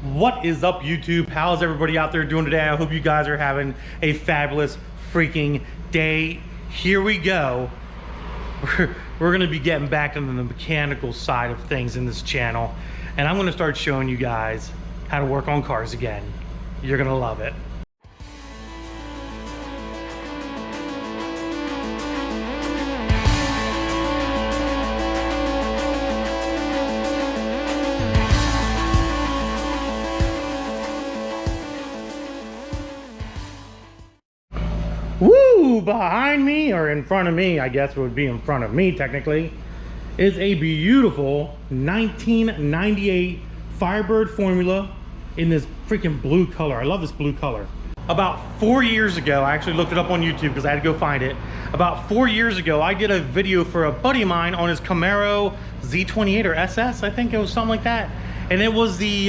What is up, YouTube? How's everybody out there doing today? I hope you guys are having a fabulous freaking day. Here we go. We're gonna be getting back into the mechanical side of things in this channel, and I'm gonna start showing you guys how to work on cars again. You're gonna love it. Woo! Behind me, or in front of me, I guess would be in front of me technically, is a beautiful 1998 Firebird Formula in this freaking blue color. I love this blue color. About 4 years ago, I actually looked it up on YouTube because I had to go find it. About 4 years ago, I did a video for a buddy of mine on his Camaro Z28 or SS, I think it was something like that. And it was the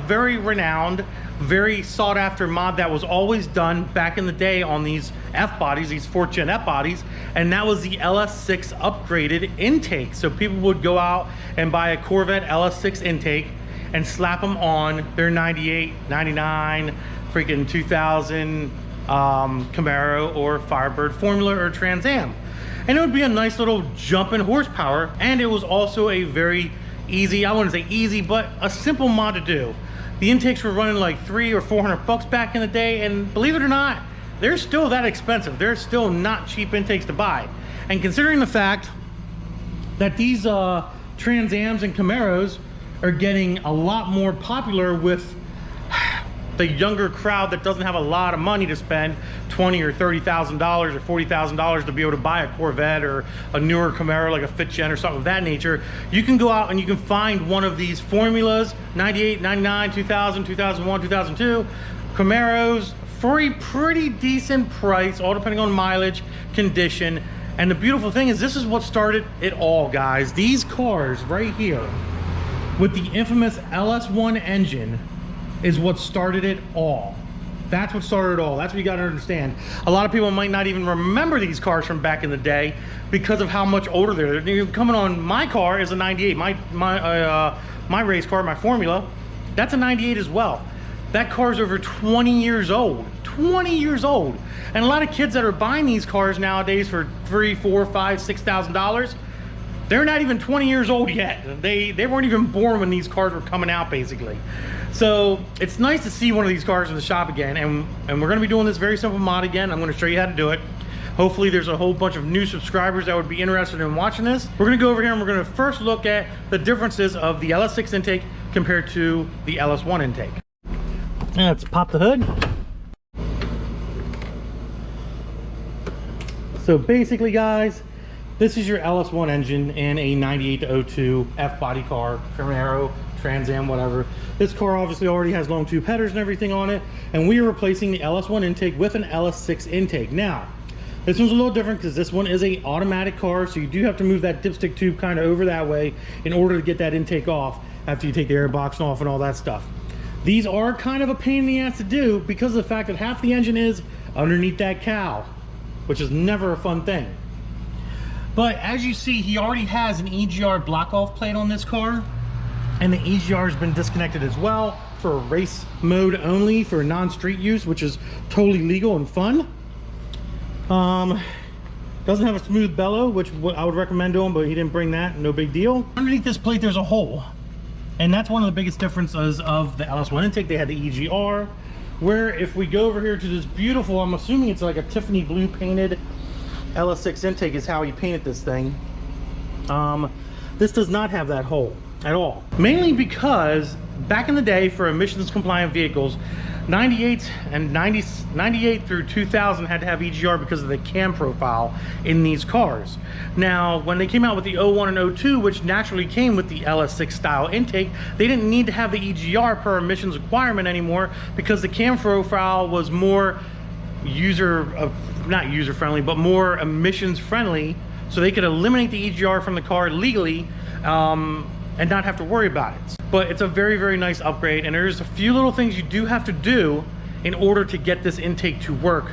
very renowned, very sought after mod that was always done back in the day on these F bodies, these 4th gen F bodies, and that was the LS6 upgraded intake. So people would go out and buy a Corvette LS6 intake and slap them on their 98, 99, freaking 2000 Camaro or Firebird Formula or Trans Am. And it would be a nice little jump in horsepower, and it was also a very easy, I wouldn't say easy, but a simple mod to do. The intakes were running like $300 or $400 back in the day, and believe it or not, they're still that expensive. They're still not cheap intakes to buy. And considering the fact that these Trans Ams and Camaros are getting a lot more popular with the younger crowd that doesn't have a lot of money to spend, $20,000 or $30,000 or $40,000 to be able to buy a Corvette or a newer Camaro like a 5th gen or something of that nature, you can go out and you can find one of these formulas, 98, 99, 2000, 2001, 2002 Camaros for a pretty decent price, all depending on mileage, condition. And the beautiful thing is, this is what started it all, guys. These cars right here with the infamous LS1 engine is what started it all. That's what started it all. That's what you got to understand. A lot of people might not even remember these cars from back in the day because of how much older they're. Coming on, my car is a 98. My race car, my Formula, that's a 98 as well. That car's over 20 years old. 20 years old. And a lot of kids that are buying these cars nowadays for $3,000, $4,000, $5,000, $6,000, they're not even 20 years old yet. They weren't even born when these cars were coming out, basically. So it's nice to see one of these cars in the shop again, and we're going to be doing this very simple mod again. I'm going to show you how to do it. Hopefully there's a whole bunch of new subscribers that would be interested in watching this. We're going to go over here and we're going to first look at the differences of the LS6 intake compared to the LS1 intake. Let's pop the hood. So basically, guys, this is your LS1 engine in a 98 to 02 F body car, Camaro, Trans Am, whatever. This car obviously already has long tube headers and everything on it, and we are replacing the LS1 intake with an LS6 intake. Now, this one's a little different because this one is a automatic car, so you do have to move that dipstick tube kind of over that way in order to get that intake off after you take the air box off and all that stuff. These are kind of a pain in the ass to do because of the fact that half the engine is underneath that cowl, which is never a fun thing. But as you see, he already has an EGR block off plate on this car, and the EGR has been disconnected as well for race mode only, for non-street use, which is totally legal and fun. Doesn't have a smooth bellow, which I would recommend to him, but he didn't bring that. No big deal. Underneath this plate there's a hole, and that's one of the biggest differences of the LS1 intake. They had the EGR, where if we go over here to this beautiful, I'm assuming it's like a Tiffany blue painted LS6 intake is how he painted this thing. This does not have that hole at all. Mainly because back in the day, for emissions compliant vehicles, 98 and 98 through 2000 had to have EGR because of the cam profile in these cars. Now, when they came out with the 01 and 02, which naturally came with the LS6 style intake, they didn't need to have the EGR per emissions requirement anymore because the cam profile was more not user friendly, but more emissions friendly, so they could eliminate the EGR from the car legally and not have to worry about it. But it's a very, very nice upgrade, and there's a few little things you do have to do in order to get this intake to work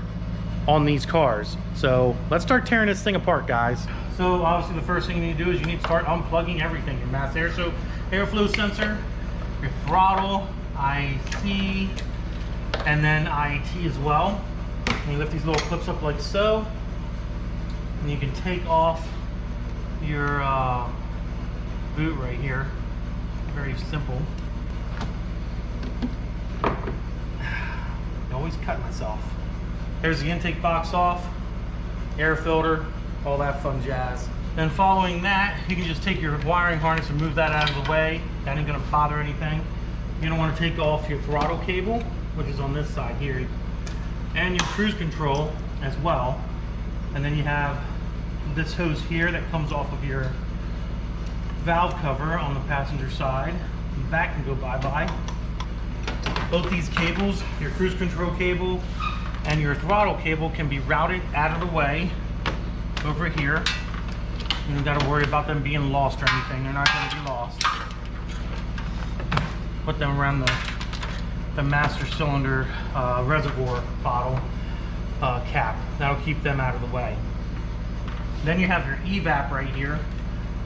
on these cars. So let's start tearing this thing apart, guys. So obviously the first thing you need to do is you need to start unplugging everything. Your mass airflow sensor, your throttle, IC, and then IAT as well. And you lift these little clips up like so, and you can take off your boot right here. Very simple. I always cut myself. There's the intake box off, air filter, all that fun jazz. Then following that, you can just take your wiring harness and move that out of the way. That ain't gonna bother anything. You're gonna wanna take off your throttle cable, which is on this side here, and your cruise control as well. And then you have this hose here that comes off of your valve cover on the passenger side. That can go bye-bye. Both these cables, your cruise control cable and your throttle cable, can be routed out of the way over here. You don't got to worry about them being lost or anything. They're not going to be lost. Put them around the master cylinder reservoir bottle cap. That'll keep them out of the way. Then you have your evap right here.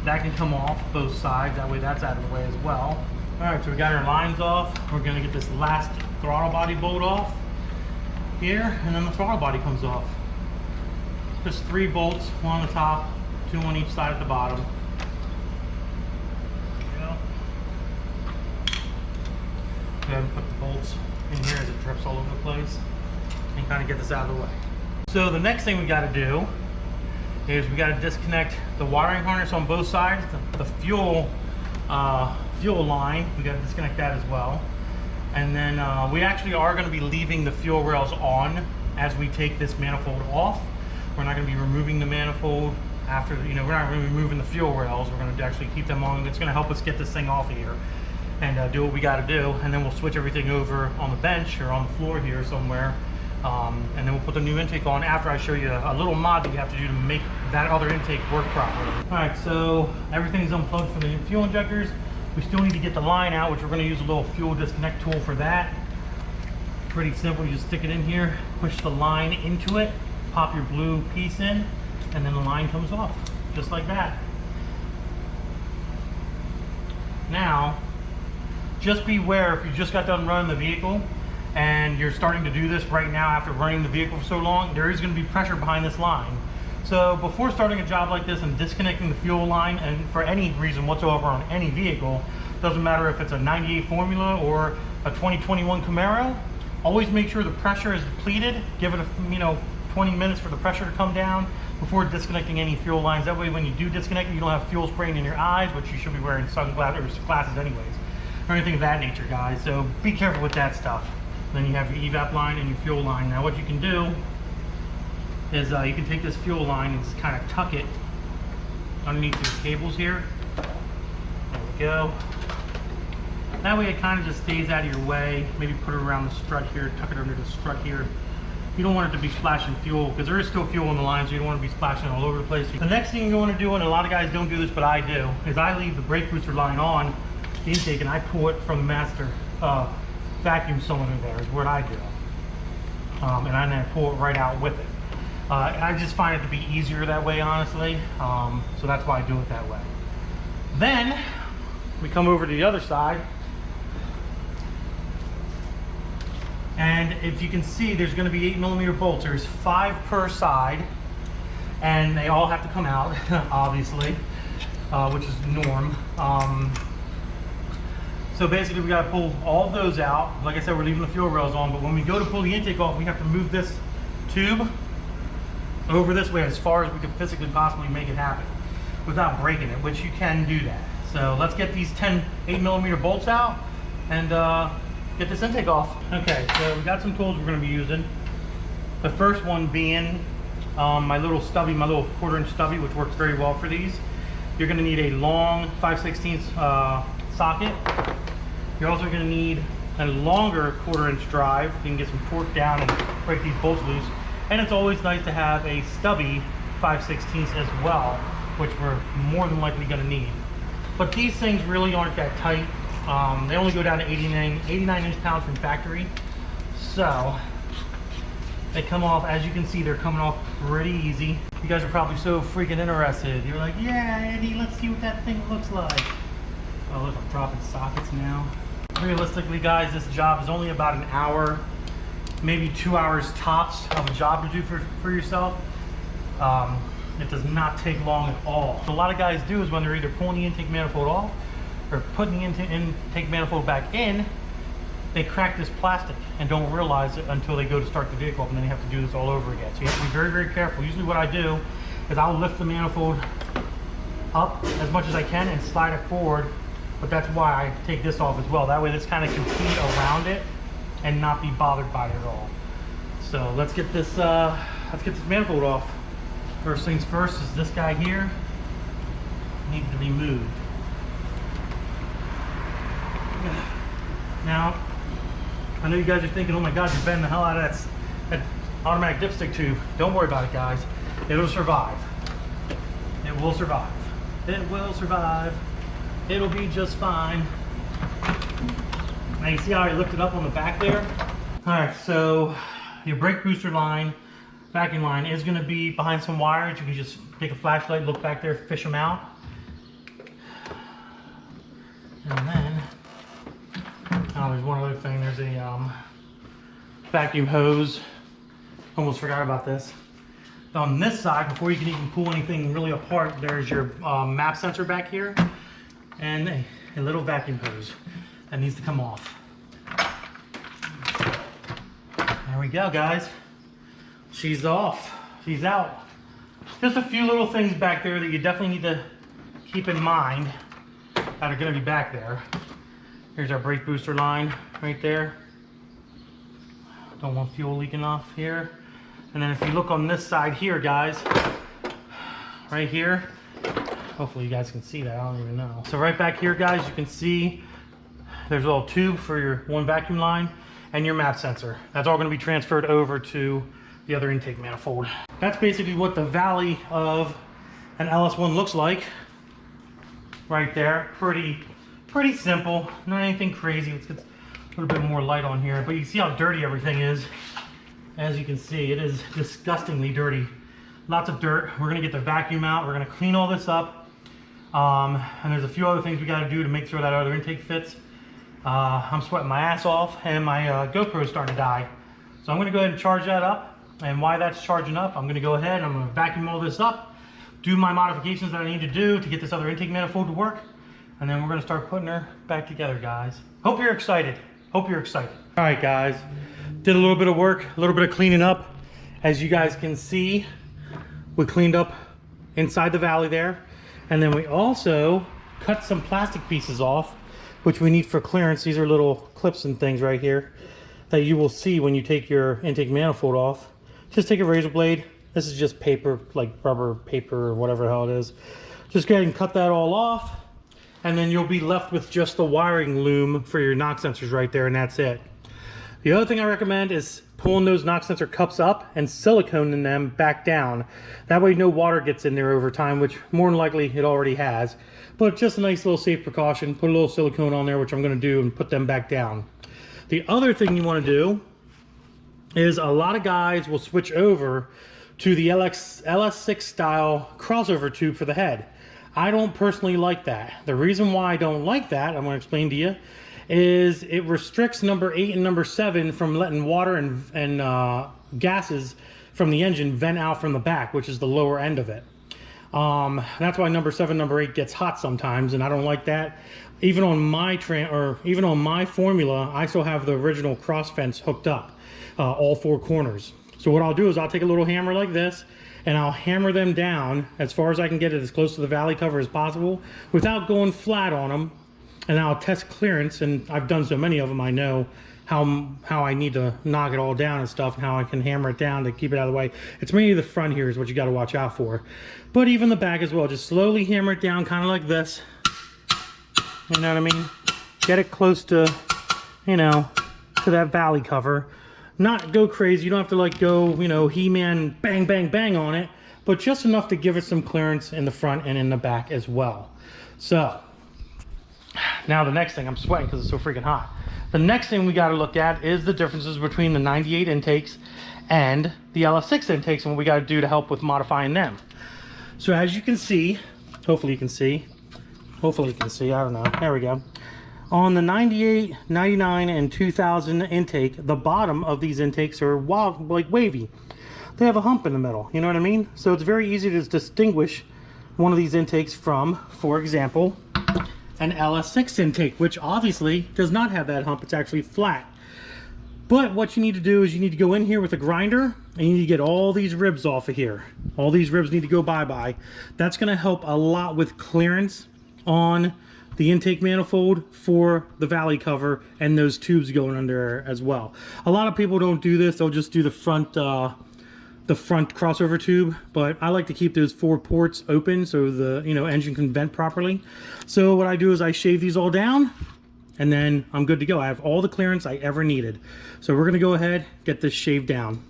That can come off both sides. That way that's out of the way as well. All right, so we got our lines off. We're gonna get this last throttle body bolt off here, and then the throttle body comes off. Just 3 bolts, 1 on the top, 2 on each side at the bottom. There you go. Go ahead and put the bolts in here as it drips all over the place, and kind of get this out of the way. So the next thing we gotta do is we gotta disconnect the wiring harness on both sides, the fuel line. We got to disconnect that as well, and then we actually are going to be leaving the fuel rails on as we take this manifold off. We're not going to be removing the manifold after, we're not going to be removing the fuel rails. We're going to actually keep them on. It's going to help us get this thing off of here and do what we got to do, and then we'll switch everything over on the bench or on the floor here somewhere, and then we'll put the new intake on after I show you a little mod that you have to do to make that other intake work properly. All right, so everything's unplugged for the fuel injectors. We still need to get the line out, which we're going to use a little fuel disconnect tool for that. Pretty simple. You just stick it in here, push the line into it, pop your blue piece in, and then the line comes off, just like that. Now, just beware if you just got done running the vehicle and you're starting to do this right now after running the vehicle for so long, there is going to be pressure behind this line. So before starting a job like this and disconnecting the fuel line, and for any reason whatsoever on any vehicle, doesn't matter if it's a 98 Formula or a 2021 Camaro, always make sure the pressure is depleted. Give it 20 minutes for the pressure to come down before disconnecting any fuel lines. That way when you do disconnect, you don't have fuel spraying in your eyes, which you should be wearing sunglasses or glasses anyways, or anything of that nature, guys. So be careful with that stuff. Then you have your evap line and your fuel line. Now what you can do is you can take this fuel line and just kind of tuck it underneath your cables here. There we go. That way it kind of just stays out of your way. Maybe put it around the strut here, tuck it under the strut here. You don't want it to be splashing fuel, because there is still fuel in the line, so you don't want to be splashing all over the place. The next thing you want to do, and a lot of guys don't do this, but I do, is I leave the brake booster line on the intake and I pull it from the master vacuum cylinder there is what I do. And I then pull it right out with it. I just find it to be easier that way, honestly. So that's why I do it that way. Then we come over to the other side, and if you can see, there's going to be 8mm bolts. There's 5 per side, and they all have to come out, obviously, which is norm. So basically, we got to pull all of those out. Like I said, we're leaving the fuel rails on, but when we go to pull the intake off, we have to move this tube over this way as far as we can physically possibly make it happen without breaking it, which you can do that. So let's get these 10 8mm bolts out and get this intake off. Okay, so we got some tools we're going to be using. The first one being my little stubby, my little 1/4" stubby, which works very well for these. You're going to need a long 5/16 socket. You're also going to need a longer 1/4" drive. You can get some torque down and break these bolts loose. And it's always nice to have a stubby 5/16 as well, which we're more than likely going to need. But these things really aren't that tight. They only go down to 89 inch-pounds from factory. So they come off, as you can see, they're coming off pretty easy. You guys are probably so freaking interested. You're like, yeah, Andy, let's see what that thing looks like. Oh, look, I'm dropping sockets now. realistically, guys, this job is only about an hour, maybe 2 hours tops of a job to do for yourself. It does not take long at all. What a lot of guys do is when they're either pulling the intake manifold off or putting the intake manifold back in, they crack this plastic and don't realize it until they go to start the vehicle up, and then you have to do this all over again. So you have to be very, very careful. Usually what I do is I'll lift the manifold up as much as I can and slide it forward, but that's why I take this off as well. That way this kind of can feed around it and not be bothered by it at all. So let's get this manifold off. First things first is this guy here needs to be moved. Now, I know you guys are thinking, oh my God, you're bending the hell out of that automatic dipstick tube. Don't worry about it, guys. It'll survive. It will survive. It will survive. It'll be just fine. Now you see how I lifted up on the back there? All right, so your brake booster line, vacuum line is going to be behind some wires. You can just take a flashlight, look back there, fish them out. And then, oh, there's one other thing. There's a vacuum hose. Almost forgot about this. On this side, before you can even pull anything really apart, there's your map sensor back here and a little vacuum hose that needs to come off. There we go, guys. She's off. She's out. Just a few little things back there that you definitely need to keep in mind that are going to be back there. Here's our brake booster line right there. Don't want fuel leaking off here. And then if you look on this side here, guys, right here, hopefully you guys can see that, I don't even know. So right back here, guys, you can see there's a little tube for your one vacuum line and your map sensor. That's all going to be transferred over to the other intake manifold. That's basically what the valley of an LS1 looks like right there. Pretty simple, not anything crazy. Let's get a little bit more light on here, but you see how dirty everything is. As you can see, it is disgustingly dirty. Lots of dirt. We're gonna get the vacuum out. We're gonna clean all this up. And there's a few other things we gotta do to make sure that other intake fits. I'm sweating my ass off, and my GoPro is starting to die. So I'm gonna go ahead and charge that up. And while that's charging up, I'm gonna go ahead and I'm gonna vacuum all this up, do my modifications that I need to do to get this other intake manifold to work, and then we're gonna start putting her back together, guys. Hope you're excited. Hope you're excited. All right, guys. Did a little bit of work, a little bit of cleaning up. As you guys can see, we cleaned up inside the valley there. And then we also cut some plastic pieces off, which we need for clearance. These are little clips and things right here that you will see when you take your intake manifold off. Just take a razor blade. This is just paper, like rubber paper or whatever the hell it is. Just go ahead and cut that all off. And then you'll be left with just the wiring loom for your knock sensors right there, and that's it. The other thing I recommend is pulling those knock sensor cups up and siliconing them back down. That way no water gets in there over time, which more than likely it already has. But just a nice little safe precaution. Put a little silicone on there, which I'm going to do, and put them back down. The other thing you want to do is a lot of guys will switch over to the LS6 style crossover tube for the head. I don't personally like that. The reason why I don't like that, I'm going to explain to you, is it restricts number 8 and number 7 from letting water and gases from the engine vent out from the back, which is the lower end of it. That's why number 7, number 8 gets hot sometimes, and I don't like that. Even on my formula, I still have the original cross fence hooked up, all 4 corners. So what I'll do is I'll take a little hammer like this, and I'll hammer them down as far as I can get it as close to the valley cover as possible without going flat on them. And I'll test clearance, and I've done so many of them, I know how I need to knock it all down and stuff, and how I can hammer it down to keep it out of the way. It's mainly the front here is what you got to watch out for. But even the back as well, just slowly hammer it down kind of like this. You know what I mean? Get it close to, you know, to that valley cover. Not go crazy, you don't have to like go, you know, He-Man bang, bang, bang on it, but just enough to give it some clearance in the front and in the back as well. So, now the next thing, I'm sweating because it's so freaking hot. The next thing we got to look at is the differences between the 98 intakes and the LS6 intakes and what we got to do to help with modifying them. So as you can see, hopefully you can see, I don't know, there we go. On the 98, 99, and 2000 intake, the bottom of these intakes are wild, like wavy. They have a hump in the middle, you know what I mean? So it's very easy to distinguish one of these intakes from, for example, an LS6 intake, which obviously does not have that hump. It's actually flat. But what you need to do is you need to go in here with a grinder and you need to get all these ribs off of here. All these ribs need to go bye-bye. That's going to help a lot with clearance on the intake manifold for the valley cover and those tubes going under there as well. A lot of people don't do this. They'll just do the front crossover tube, but I like to keep those 4 ports open so the engine can vent properly. So what I do is I shave these all down and then I'm good to go. I have all the clearance I ever needed. So we're gonna go ahead, get this shaved down.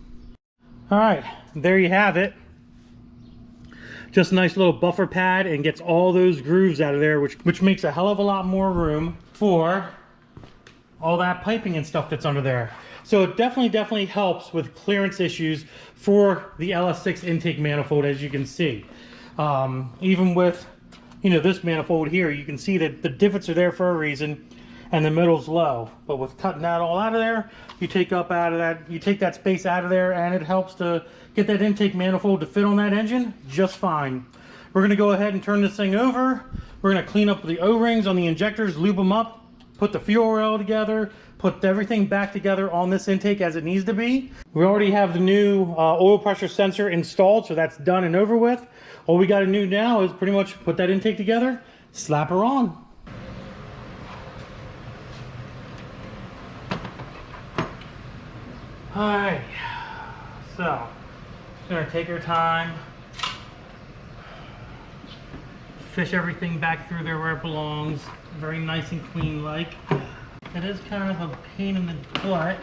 All right, there you have it. Just a nice little buffer pad and gets all those grooves out of there, which makes a hell of a lot more room for all that piping and stuff that's under there. So it definitely helps with clearance issues for the LS6 intake manifold, as you can see. Even with this manifold here, you can see that the divots are there for a reason and the middle's low. But with cutting that all out of there, you take that space out of there, and it helps to get that intake manifold to fit on that engine just fine. We're gonna go ahead and turn this thing over. We're gonna clean up the O-rings on the injectors, lube them up, put the fuel oil together, put everything back together on this intake as it needs to be. We already have the new oil pressure sensor installed, so that's done and over with. All we got to do now is pretty much put that intake together, slap her on. Alright, so just gonna take our time, fish everything back through there where it belongs, very nice and clean like. It is kind of a pain in the butt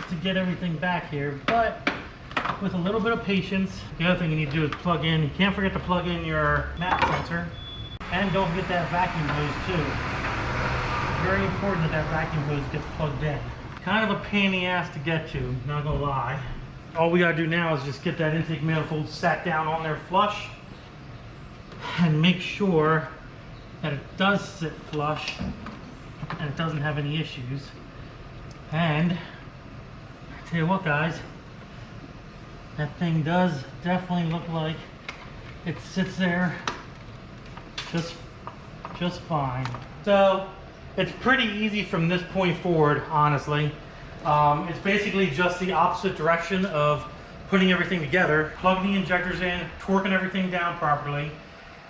to get everything back here, but with a little bit of patience. The other thing you need to do is plug in. You can't forget to plug in your map sensor, and don't forget that vacuum hose too. Very important that that vacuum hose gets plugged in. Kind of a pain in the ass to get to, not gonna lie. All we gotta do now is just get that intake manifold sat down on there flush and make sure that it does sit flush and it doesn't have any issues. And I tell you what, guys, that thing does definitely look like it sits there just fine. So it's pretty easy from this point forward, honestly. It's basically just the opposite direction of putting everything together, plugging the injectors in, torquing everything down properly,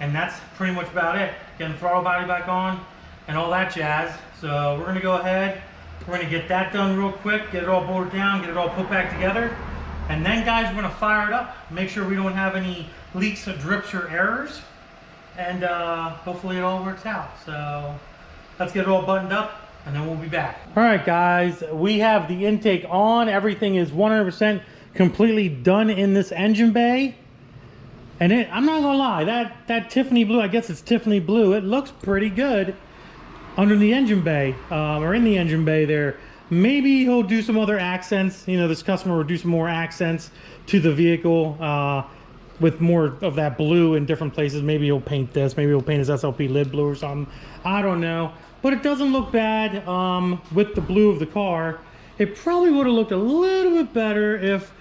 and that's pretty much about it. Getting the throttle body back on and all that jazz. So we're gonna go ahead, we're gonna get that done real quick, get it all bolted down, get it all put back together, and then guys, we're gonna fire it up, make sure we don't have any leaks or drips or errors, and hopefully it all works out. So let's get it all buttoned up and then we'll be back. All right guys, we have the intake on. Everything is 100% completely done in this engine bay. And I'm not gonna lie, that Tiffany blue, I guess it's Tiffany blue, it looks pretty good under the engine bay, or in the engine bay there. Maybe he'll do some other accents. This customer will do some more accents to the vehicle with more of that blue in different places. Maybe he'll paint this, maybe he'll paint his SLP lid blue or something. I don't know. But it doesn't look bad with the blue of the car. It probably would have looked a little bit better if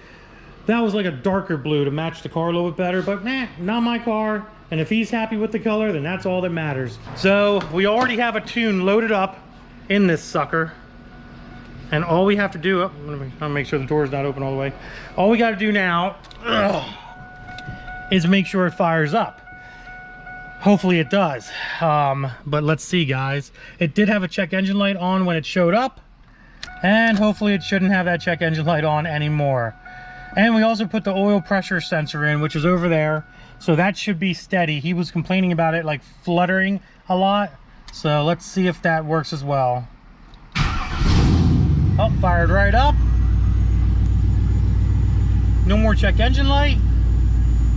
that was like a darker blue to match the car a little bit better, but nah, not my car. And if he's happy with the color, then that's all that matters. So we already have a tune loaded up in this sucker. And all we have to do, I'm gonna make sure the door is not open all the way. All we gotta do now is make sure it fires up. Hopefully it does. But let's see, guys. It did have a check engine light on when it showed up. And hopefully it shouldn't have that check engine light on anymore. And we also put the oil pressure sensor in, which is over there. So that should be steady. He was complaining about it like fluttering a lot. So let's see if that works as well. Oh, fired right up. No more check engine light.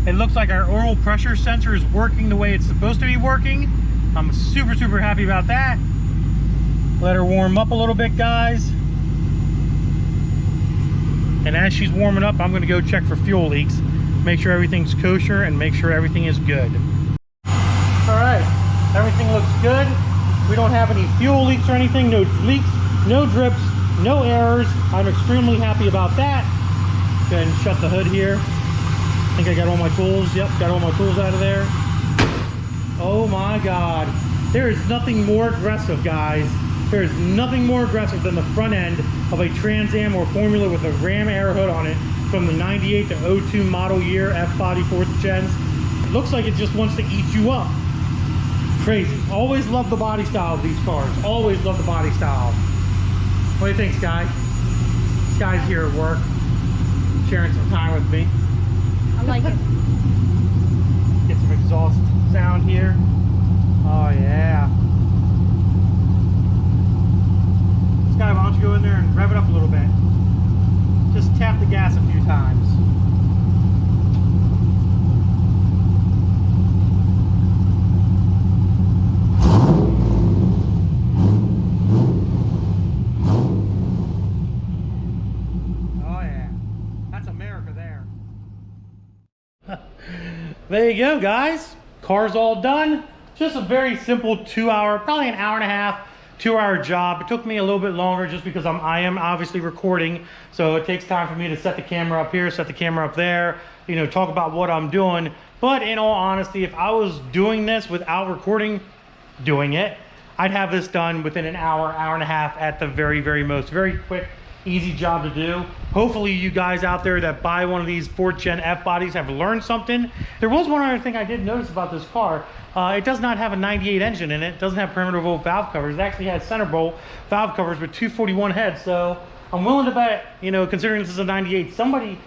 It looks like our oil pressure sensor is working the way it's supposed to be working. I'm super happy about that. Let her warm up a little bit, guys. And as she's warming up, I'm gonna go check for fuel leaks, make sure everything's kosher and make sure everything is good. All right, everything looks good. We don't have any fuel leaks or anything, no leaks, no drips, no errors. I'm extremely happy about that. Go ahead and shut the hood here. I think I got all my tools. Yep, got all my tools out of there. Oh my God. There is nothing more aggressive, guys. There is nothing more aggressive than the front end of a Trans Am or Formula with a Ram air hood on it from the 98 to 02 model year F-body 4th gens. It looks like it just wants to eat you up. Crazy. Always love the body style of these cars. Always love the body style. What do you think, Sky? Sky's here at work, sharing some time with me. I like it. Get some exhaust sound here. Oh yeah. Sky, why don't you go in there and rev it up a little bit? Just tap the gas a few times. Oh yeah, that's America there. There you go, guys. Car's all done. Just a very simple 2 hour, probably an hour and a half, 2 hour job. It took me a little bit longer just because I am obviously recording, so it takes time for me to set the camera up here, set the camera up there, you know, talk about what I'm doing. But in all honesty, if I was doing this without recording, doing it, I'd have this done within an hour, hour and a half at the very, very most. Very quick, easy job to do. Hopefully you guys out there that buy one of these 4th gen F bodies have learned something. There was one other thing I did notice about this car. It does not have a 98 engine in it. It doesn't have perimeter bolt valve covers. It actually has center bolt valve covers with 241 heads. So I'm willing to bet, you know, considering this is a 98, somebody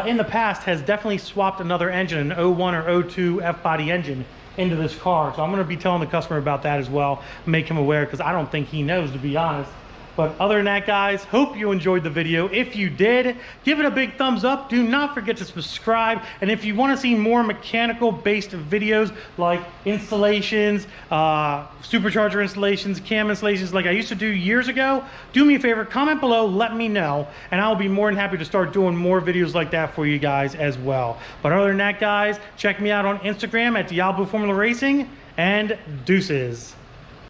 in the past has definitely swapped another engine, an 01 or 02 F body engine, into this car. So I'm going to be telling the customer about that as well, make him aware, because I don't think he knows, to be honest. But other than that, guys, hope you enjoyed the video. If you did, give it a big thumbs up. Do not forget to subscribe. And if you want to see more mechanical based videos like installations, supercharger installations, cam installations like I used to do years ago, do me a favor, comment below, let me know, and I'll be more than happy to start doing more videos like that for you guys as well. But other than that, guys, check me out on Instagram at Diablo Formula Racing, and deuces.